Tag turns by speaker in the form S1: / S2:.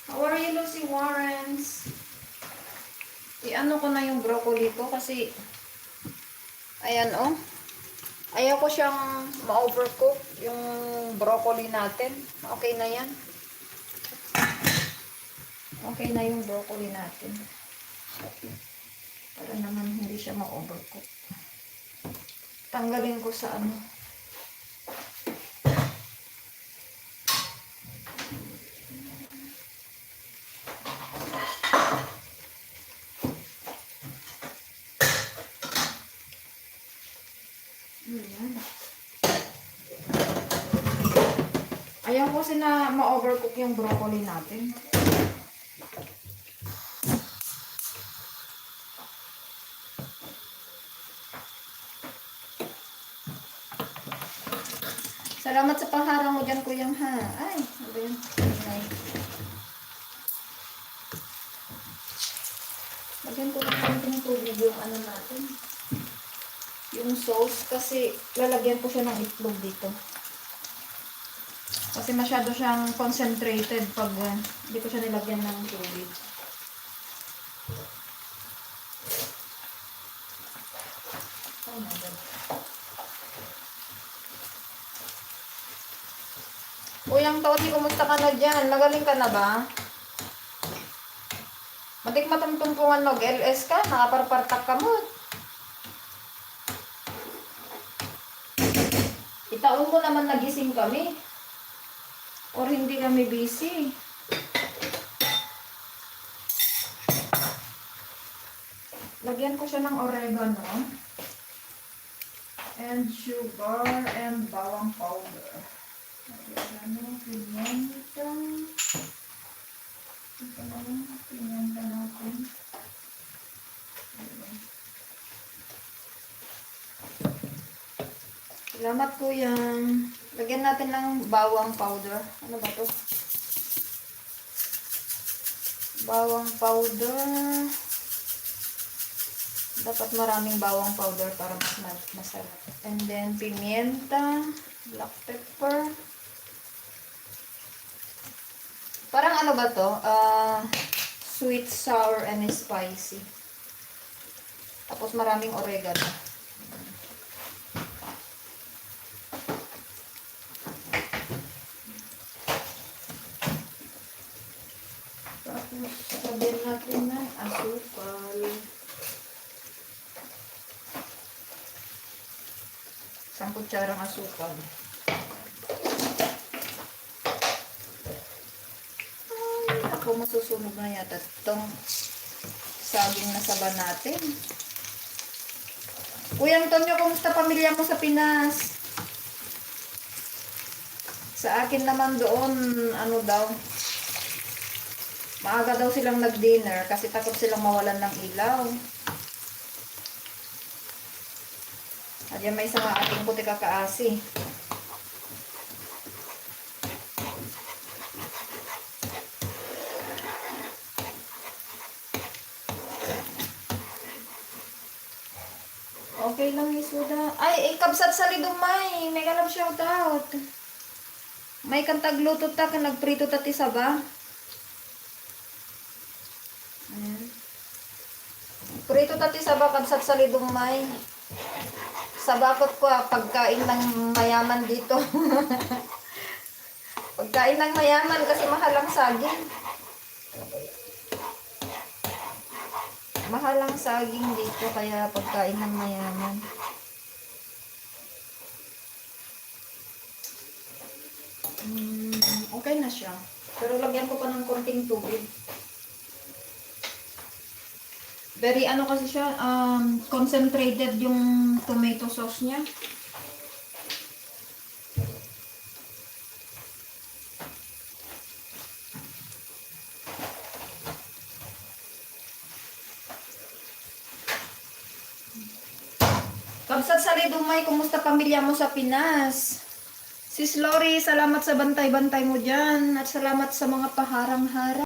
S1: How are you, Lucy Warrens? I-ano ko na yung broccoli ko kasi ayan oh. Ayaw ko siyang ma-overcook yung broccoli natin. Okay na yan. Okay na yung broccoli natin. Para naman hindi siya ma-overcook. Tanggalin ko sa ano. Ayan. Ayaw ko kasi na ma-overcook yung broccoli natin. Salamat sa pangharang mo dyan, Kuya ha. Ay, ano yun? Ay. Lagyan ko ng konting tubig yung ano natin. Yung sauce kasi lalagyan ko siya ng itlog dito. Kasi masyado siyang concentrated pag hindi ko siya nilagyan ng tubig. Oh my God. Kuyang Tony, kumusta ka na dyan? Nagaling ka na ba? Matik matumtumpungan nog LS ka? Nakaparpartak ka mo. Itaon mo naman nagising kami. Or hindi kami busy. Lagyan ko siya ng oregano. And sugar and bawang powder. Oregano, pimienta. Ito na yung pimienta natin. Salamat po yan. Lagyan natin ng bawang powder. Ano ba to? Bawang powder. Dapat maraming bawang powder para mas masarap. And then pimienta, black pepper. Parang ano ba to? Sweet, sour, and spicy. Tapos maraming oregano. Tapos sabihin natin ng asukal. Isang kutsarang asukal. Ay, ako masusunog na yata itong saging na saba natin. Kuya Antonio, kumusta pamilya mo sa Pinas? Sa akin naman doon, ano daw, maaga daw silang nag-dinner kasi takot silang mawalan ng ilaw. At yan may isa nga ating puti kakaasi. Okay lang, Isuda. Ay, kabsat sa lidumay. May kalab shout out. May kantagluto ta ka nagprito ta ti saba. Ayan. Prito ta ti saba kabsat sa lidumay. Sabakot ko pagkain ng mayaman dito. Pagkain ng mayaman kasi mahal ang saging. Mahal ang saging dito kaya pagkain ng mayaman. Okay na siya. Pero lagyan ko pa ng konting tubig. Very ano kasi siya, concentrated yung tomato sauce niya. Kabsat sa lidumay, kumusta pamilya mo sa Pinas? Sis Lori, salamat sa bantay-bantay mo dyan. At salamat sa mga paharang-harang.